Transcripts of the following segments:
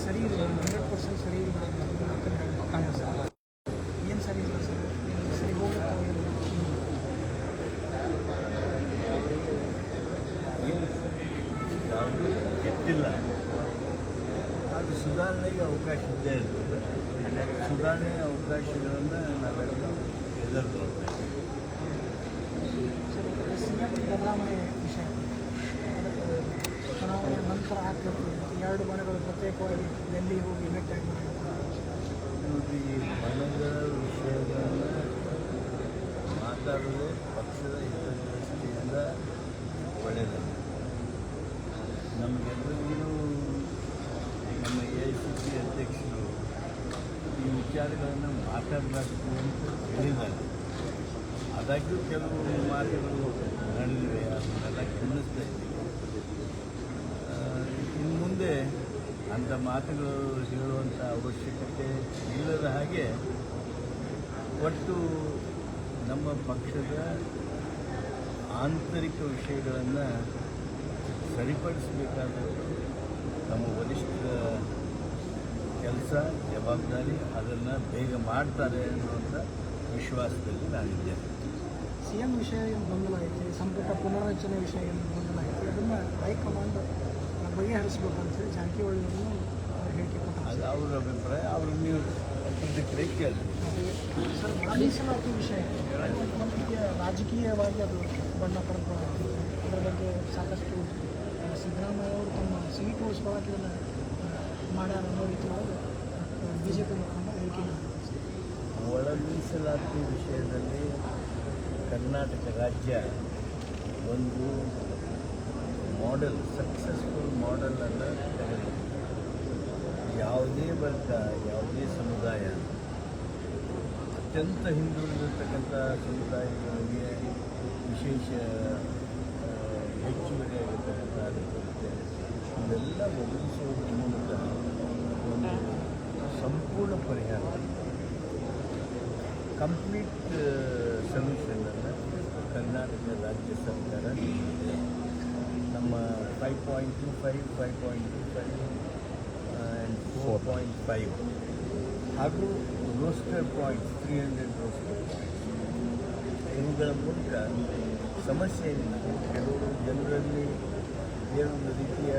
ಸರಿ ಇದೆ 100% ಸರಿ ಇಲ್ಲ ಸರ್. ಏನು ಸರಿ ಇಲ್ಲ ಸರ್, ಸರಿ ಹೋಗುತ್ತಾ ಯಾವುದು ಕೆಟ್ಟಿಲ್ಲ, ಅದು ಸುಧಾರಣೆಗೆ ಅವಕಾಶ ಇದ್ದೇ ಇರ್ತದೆ. ಸುಧಾರಣೆಯ ಅವಕಾಶಗಳನ್ನು ನಾವೆಲ್ಲ ಎದುರಿಸಬೇಕು. ಸಿಎಂ ಬದಲಾವಣೆ ವಿಷಯ ಚುನಾವಣೆ ನಂತರ ಆಗ್ತಿರ್ತದೆ. 2 ಮನೆಗಳು ಪ್ರತ್ಯೇಕವಾಗಿ ಡೆಲ್ಲಿ ಹೋಗಿ ಭೇಟಿಯಾಗಿ ಈ ಮನದ ವಿಷಯಗಳನ್ನು ಮಾತಾಡೋದೇ ಪಕ್ಷದ ಹಿತದೃಷ್ಟಿಯಿಂದ ಒಳ್ಳೆಯದಲ್ಲ. ನಮಗೆಲ್ಲರಿಗೂ ನಮ್ಮ AICC ಅಧ್ಯಕ್ಷರು ಈ ವಿಚಾರಗಳನ್ನು ಮಾತಾಡಬೇಕು ಅಂತ ಹೇಳಿದ್ದಾರೆ. ಆದಾಗ್ಯೂ ಕೆಲವು ಮಾತುಗಳು ನಡೆದಿವೆ, ಅದನ್ನೆಲ್ಲ ಗಮನಿಸ್ತಾ ಇದ್ದೀವಿ. ಇನ್ನು ಮುಂದೆ ಅಂಥ ಮಾತುಗಳು ಹೇಳುವಂಥ ಅವಶ್ಯಕತೆ ಇಲ್ಲದ ಹಾಗೆ ಒಟ್ಟು ನಮ್ಮ ಪಕ್ಷದ ಆಂತರಿಕ ವಿಷಯಗಳನ್ನು ಸರಿಪಡಿಸಬೇಕಾದದ್ದು ನಮ್ಮ ವರಿಷ್ಠರ ಕೆಲಸ, ಜವಾಬ್ದಾರಿ. ಅದನ್ನು ಬೇಗ ಮಾಡ್ತಾರೆ ಅನ್ನುವಂಥ ವಿಶ್ವಾಸದಲ್ಲಿ ನಾನಿದ್ದೇನೆ. ಸಿಎಂ ವಿಷಯ ಏನು ಗೊಂದಲ ಐತಿ, ಸಂಪುಟ ಪುನರ್ರಚನೆ ವಿಷಯ ಏನು ಗೊಂದಲ ಐತಿ, ಅದನ್ನು ಹೈಕಮಾಂಡ್ ಬಗೆಹರಿಸಬೇಕಂತೇಳಿ ಜಾರಕಿಹೊಳಿಯನ್ನು ಹೇಳಿಕೆ ಕೊಟ್ಟರು. ಅದು ಅವರ ಅಭಿಪ್ರಾಯ, ಅವರು ನೀವು ಪ್ರತಿಕ್ರಿಯೆ ಕೇಳಿ. ಸರ್, ಮೀಸಲಾತಿ ವಿಷಯ ಒಂದು ರಾಜಕೀಯವಾಗಿ ಅದು ಬಣ್ಣ ಪಡೆದುಕೊಳ್ಳುತ್ತೆ. ಅದರ ಬಗ್ಗೆ ಸಾಕಷ್ಟು ಸಿದ್ದರಾಮಯ್ಯ ಅವರು ತಮ್ಮ ಸೀಟು ಉಳಿಸ್ಕೊಳ್ಳೋಕೆ ಇದನ್ನು ಮಾಡ್ಯಾರ ಅನ್ನೋ ರೀತಿ ಒಳಗೆ BJP ಮುಖಂಡ ಹೇಳಿಕೆ ನೀಡಿದ್ದಾರೆ. ಒಳ ಮೀಸಲಾತಿ ವಿಷಯದಲ್ಲಿ ಕರ್ನಾಟಕ ರಾಜ್ಯ ಒಂದು ಮಾಡೆಲ್, ಸಕ್ಸಸ್ಫುಲ್ ಮಾಡೆಲನ್ನು ತೆಗೆದಿದೆ. ಯಾವುದೇ ವರ್ಗ, ಯಾವುದೇ ಸಮುದಾಯ, ಅತ್ಯಂತ ಹಿಂದುಳಿದಿರ್ತಕ್ಕಂಥ ಸಮುದಾಯಗಳಿಗೆ ವಿಶೇಷ ಹೆಚ್ಚುವರಿಯಾಗಿರ್ತಕ್ಕಂಥ ಅನುಕೂಲತೆ ಇವೆಲ್ಲ ಒದಗಿಸುವುದರ ಮೂಲಕ ಒಂದು ಸಂಪೂರ್ಣ ಪರಿಹಾರ, ಕಂಪ್ಲೀಟ್ ಸೊಲ್ಯೂಷನನ್ನು ಕರ್ನಾಟಕ ರಾಜ್ಯ ಸರ್ಕಾರ ನೀಡಿದೆ. ನಮ್ಮ 5.25, 5.25 ಆ್ಯಂಡ್ 4.5 ಹಾಗೂ ರೋಸ್ಟರ್ ಪಾಯಿಂಟ್ಸ್, 300 ರೋಸ್ಟರ್ ಪಾಯಿಂಟ್ಸ್, ಇವುಗಳ ಮೂಲಕ ಸಮಸ್ಯೆ ಏನಿಲ್ಲ. ಕೆಲವರು ಜನರಲ್ಲಿ ಏನೊಂದು ರೀತಿಯ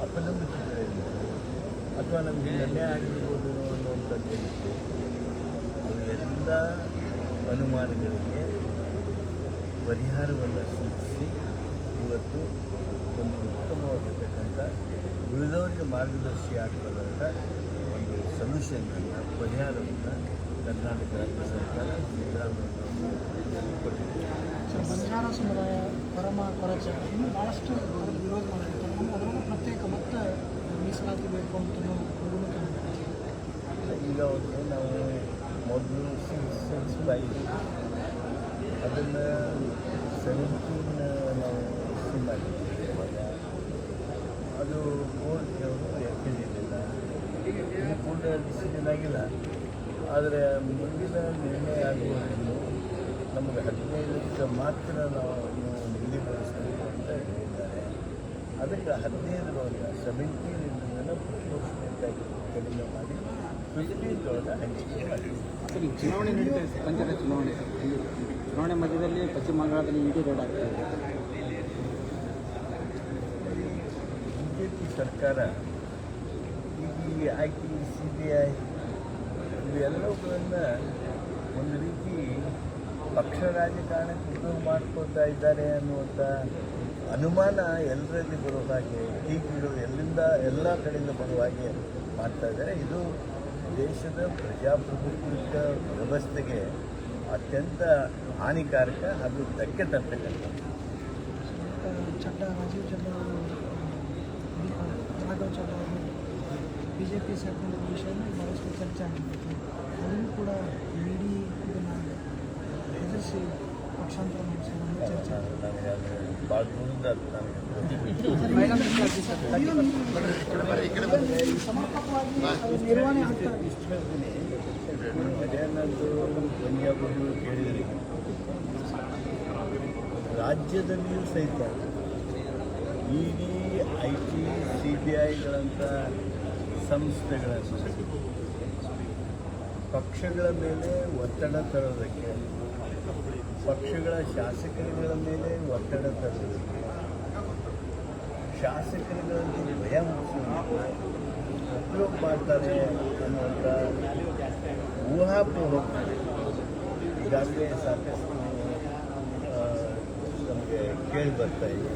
ಅಪನಂಬಿಕೆಗಳಿರ್ಬೋದು ಅಥವಾ ನಮಗೆ ಅನ್ಯಾಯ ಆಗಿರ್ಬೋದು ಅನ್ನುವಂಥದ್ದು ಏನಿತ್ತು, ಅವೆಲ್ಲ ಅನುಮಾನಗಳಿಗೆ ಪರಿಹಾರವನ್ನು ಸೂಚಿಸಿ ಇವತ್ತು ಒಂದು ಉತ್ತಮವಾಗಿರ್ತಕ್ಕಂಥ ಉಳಿದವರಿಗೆ ಮಾರ್ಗದರ್ಶಿ ಆಗಬಲ್ಲಂಥ ಒಂದು ಸೊಲ್ಯೂಷನ್ನನ್ನು, ಪರಿಹಾರವನ್ನು ಕರ್ನಾಟಕ ರಾಜ್ಯ ಸರ್ಕಾರ ಸಿದ್ದರಾಮಯ್ಯ ಕೊಟ್ಟಿದೆ. ಬಂಜಾರ ಸಮುದಾಯ, ಕೊರಚ ಇನ್ನೂ ಭಾಳಷ್ಟು ವಿರೋಧ ಮಾಡಿರ್ತಾರೆ. ಅದರಲ್ಲೂ ಪ್ರತ್ಯೇಕ ಮತ್ತು ಮೀಸಲಾತಿ ಬೇಕು ಅಂತ ಈಗ ಅವ್ರಿಗೆ ನಾವು ಮೊದಲು 665 ಅದನ್ನು 17 ನಾವು ಸಿ ಮಾಡಿದ್ದೀವಿ. ಇವಾಗ ಅದು ಕೋರ್ಟ್ನವರು ಎತ್ತಿರಲಿಲ್ಲ, ಇನ್ನೂ ಪೂರ್ಣ ಡಿಸಿಷನ್ ಆಗಿಲ್ಲ. ಆದರೆ ಮುಂದಿನ ನಿರ್ಣಯ ಆಗುವವರೆಗೂ ನಮಗೆ 15 ಮಾತ್ರ ನಾವು ನಿಗದಿಪಡಿಸಬೇಕು ಅಂತ ಹೇಳಿದ್ದಾರೆ. ಅದಕ್ಕೆ 15 17 ಪ್ರಪೋರ್ಷನೇಟಾಗಿ ಕಡಿಮೆ ಮಾಡಿ 15 ಹಂಚಿಕೆ ಮಾಡಿ. ಸರಿ, ಚುನಾವಣೆ ನಡೀತಾ ಇದೆ, ಪಂಚಾಯತ್ ಚುನಾವಣೆ ಮಧ್ಯದಲ್ಲಿ ಪಶ್ಚಿಮ ಬಂಗಾಳದಲ್ಲಿ ಇಡಿ ರೇಡ್ ಆಗ್ತಾ ಇದೆ. BJP ಸರ್ಕಾರ ಈ IT, CBI ಇವೆಲ್ಲವುಗಳನ್ನು ಒಂದು ರೀತಿ ಪಕ್ಷ ರಾಜಕಾರಣಕ್ಕೆ ಉಪಯೋಗ ಮಾಡ್ಕೊಳ್ತಾ ಇದ್ದಾರೆ ಅನ್ನುವಂಥ ಅನುಮಾನ ಎಲ್ಲರಲ್ಲಿ ಬರೋ ಹಾಗೆ, ಟೀಕೆಗಳು ಎಲ್ಲ ಕಡೆಯಿಂದ ಬರುವ ಹಾಗೆ ಮಾಡ್ತಾ ಇದ್ದಾರೆ. ಇದು ದೇಶದ ಪ್ರಜಾಪ್ರಭುತ್ವ ವ್ಯವಸ್ಥೆಗೆ ಅತ್ಯಂತ ಹಾನಿಕಾರಕ ಹಾಗೂ ಧಕ್ಕೆ ತರ್ತಕ್ಕಂಥ. ಚಡ್ಡಾ, ರಾಜೀವ್ ಚಡ್ಡಾ ಅವರು, ರಾಘವ್ ಚಡ್ಡಾ ಅವರು BJP ಸೇರ್ಕೊಂಡ ವಿಷಯನೂ ಭಾಳಷ್ಟು ಚರ್ಚೆ ಆಗಿತ್ತು. ಅದನ್ನು ಕೂಡ ಇಡೀ ಇದನ್ನು ಹೆದರಿಸಿ ಪಕ್ಷಾಂತರ ಮಾಡಿಸೋದು ಚರ್ಚೆ ನನಗೆ ಅದು ಭಾಳ ದೂರದ ಸಮರ್ಪಕವಾಗಿ ನಿರ್ವಹಣೆ ಆಗ್ತಾರೆ. ಇಷ್ಟು ಹೇಳ್ತೀನಿ, ಅದೇನಂತೂ ಧ್ವನಿಯಾಗೋದು ಕೇಳಿದರೆ ರಾಜ್ಯದಲ್ಲಿಯೂ ಸಹಿತ ED, IT, CBIಗಳಂಥ ಸಂಸ್ಥೆಗಳನ್ನು ಪಕ್ಷಗಳ ಮೇಲೆ ಒತ್ತಡ ತರೋದಕ್ಕೆ, ಪಕ್ಷಗಳ ಶಾಸಕರುಗಳ ಮೇಲೆ ಒತ್ತಡ ತರೋದಕ್ಕೆ, ಶಾಸಕರುಗಳಲ್ಲಿ ಭಯ ಮುಗಿಸೋದಕ್ಕೆ ಉಪಯೋಗ ಮಾಡ್ತಾರೆ ಅನ್ನುವಂಥ ಊಹಾಪೋಹ ಈಗಾಗಲೇ ಸಾಕಷ್ಟು ನಮಗೆ ಕೇಳಿ ಬರ್ತಾ ಇದೆ.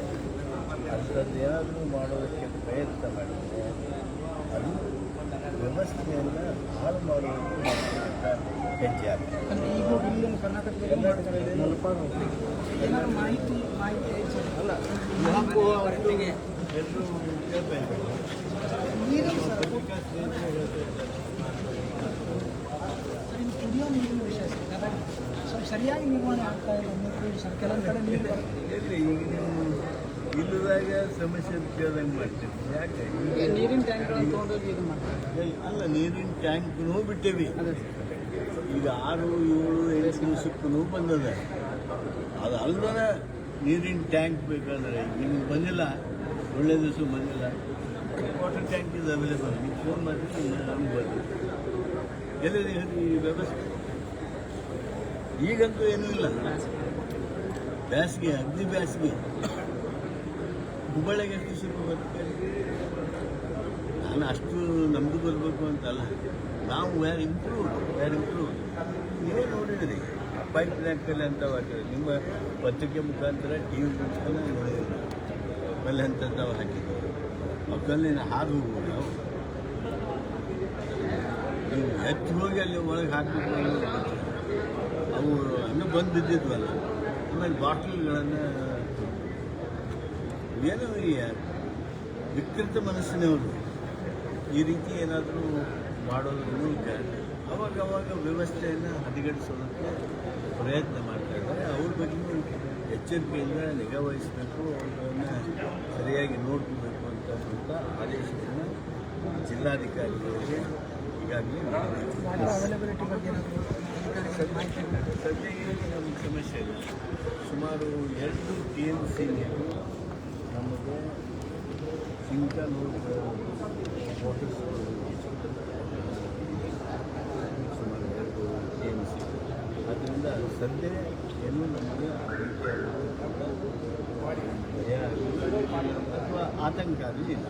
ಅಂಥದ್ದೇನಾದರೂ ಮಾಡೋದಕ್ಕೆ ಪ್ರಯತ್ನ ಮಾಡಿದರೆ ಅದು ವ್ಯವಸ್ಥೆಯನ್ನು ಹಾಳು ಮಾಡುವುದಕ್ಕೆ ಹೆಜ್ಜೆ ಆಗ್ತದೆ. ಅಂದರೆ ಈಗ ಇಲ್ಲಿ ಕರ್ನಾಟಕದಲ್ಲಿ ಏನಾದ್ರು ಮಾಹಿತಿ ಐತೆ ಸರ್? ಅಲ್ಲ, ಊಹಾಪೋಹ ಅವತ್ತು ಎಲ್ಲರೂ ಕೇಳ್ತಾ ಇದ್ದಾರೆ. ನೀರಿನ ಸರ್ ಪತ್ರಿಕಾ ಸ್ನೇಹಿತರು ಹೇಳ್ತಾ ಇದ್ದಾರೆ. ಸರ್, ಇದು ಕುಡಿಯೋ ನೀರಿನ ವಿಷಯ ಸರ್. ಹಾಗಾಗಿ ಸ್ವಲ್ಪ ಸರಿಯಾಗಿ ನಿರ್ವಹಣೆ ಆಗ್ತಾ ಇಲ್ಲ ನೀರು ಸರ್. ಕೆಲವೊಂದು ಕಡೆ ನೀರು ಎಲ್ಲಿ ಈಗ ನೀವು ಇಲ್ಲದಾಗ ಸಮಸ್ಯೆ ಕೇಳ್ದಂಗೆ ಮಾಡ್ತೀವಿ. ಯಾಕೆ ನೀರಿನ ಟ್ಯಾಂಕ್ಗಳನ್ನು ತೊಗೊಂಡೋಗಿ ಇದು ಮಾಡ್ತಾರೆ. ಅಲ್ಲ, ನೀರಿನ ಟ್ಯಾಂಕ್ನೂ ಬಿಟ್ಟೇವಿ. ಅದೇ ಈಗ 6, 7, 8 ದಿವಸಕ್ಕೂ ಬಂದದ. ಅದು ಅಲ್ಲದ ನೀರಿನ ಟ್ಯಾಂಕ್ ಬೇಕಾದ್ರೆ ನಿಮ್ಗೆ ಬಂದಿಲ್ಲ, ಒಳ್ಳೆ ದಿವಸ ಬಂದಿಲ್ಲ, ವಾಟರ್ ಟ್ಯಾಂಕ್ ಇದು ಅವೈಲೇಬಲ್. ನೀವು ಫೋನ್ ಮಾಡಿದ್ರೆ ನಮ್ಗೆ ಬರ್ತದೆ. ಎಲ್ಲಿದೆ ಈ ವ್ಯವಸ್ಥೆ? ಈಗಂತೂ ಏನೂ ಇಲ್ಲ. ಬೇಸಿಗೆ, ಅಗ್ದಿ ಬೇಸಿಗೆ. ಹುಬ್ಬಳ್ಳಿಗೆ ಎಷ್ಟು ದಿವಸಕ್ಕೆ ಬರ್ತದೆ? ನಾನು ಅಷ್ಟು ನಮ್ಮದು ಬರಬೇಕು ಅಂತಲ್ಲ, ನಾವು ವ್ಯಾರ್ ಇಂಪ್ರೂವ್. ನೀವೇ ನೋಡಿದ್ರಿ ಪೈಪ್ ಲ್ಯಾಂಕಲ್ಲಿ ಅಂತ ಹಾಕಿದ್ರೆ, ನಿಮ್ಮ ಪತ್ರಿಕೆ ಮುಖಾಂತರ ಟಿ ವಿ ಮುಖಾಂತರ ನೋಡಿದ್ರಿ. ಕಲ್ಲು ಅಂತವು ಹಾಕಿದ್ರು. ಆ ಕಲ್ಲಿನ ಹಾದು ಹೋಗುವುದು ನಾವು ನೀವು ಹೆಚ್ಚು ಹೋಗಿ ಅಲ್ಲಿ ಒಳಗೆ ಹಾಕಬೇಕು ಅನ್ನೋದು. ಅವು ಇನ್ನೂ ಬಂದು ಬಿದ್ದಿದ್ವಲ್ಲ. ಆಮೇಲೆ ಬಾಟ್ಲ್ಗಳನ್ನು ಏನೋ ಈ ವಿಕೃತ ಮನಸ್ಸಿನವರು ಈ ರೀತಿ ಏನಾದರೂ ಮಾಡೋದ್ರ ಮೂಲಕ ಅವಾಗವಾಗ ವ್ಯವಸ್ಥೆಯನ್ನು ಹದಗೆಡಿಸೋದಕ್ಕೆ ಪ್ರಯತ್ನ ಮಾಡ್ತಾ ಇದ್ದಾರೆ. ಅವ್ರ ಬಗ್ಗೆಯೂ ಎಚ್ಚರಿಕೆಯಿಂದ ನಿಗಾ ವಹಿಸಬೇಕು, ಅವುಗಳನ್ನು ಸರಿಯಾಗಿ ನೋಡ್ಕೋಬೇಕು ಅಂತಕ್ಕಂಥ ಆದೇಶವನ್ನು ಜಿಲ್ಲಾಧಿಕಾರಿಗಳಿಗೆ ಈಗಾಗಲೇ ವಾಟರ್ ಅವೈಲಬಿಲಿಟಿ ಬಗ್ಗೆ ಏನಾದರೂ ಅಧಿಕಾರಿಗಳಿಗೆ ಮಾಹಿತಿ ಸದ್ಯಕ್ಕೆ ನಮಗೆ ಸಮಸ್ಯೆ ಇಲ್ಲ. ಸುಮಾರು 2 TMC ನೀರು ನಮಗೆ ಸಿಂಗಲ್ ವಾಟರ್ ಸುಮಾರು 2 TMC. ಆದ್ದರಿಂದ ಸದ್ಯ ಏನೂ ನಮಗೆ ಆ ರೀತಿಯಾದ ಭಯ ಆಗಲಿ ಅಥವಾ ಆತಂಕ ಆಗಲಿ ಇಲ್ಲ.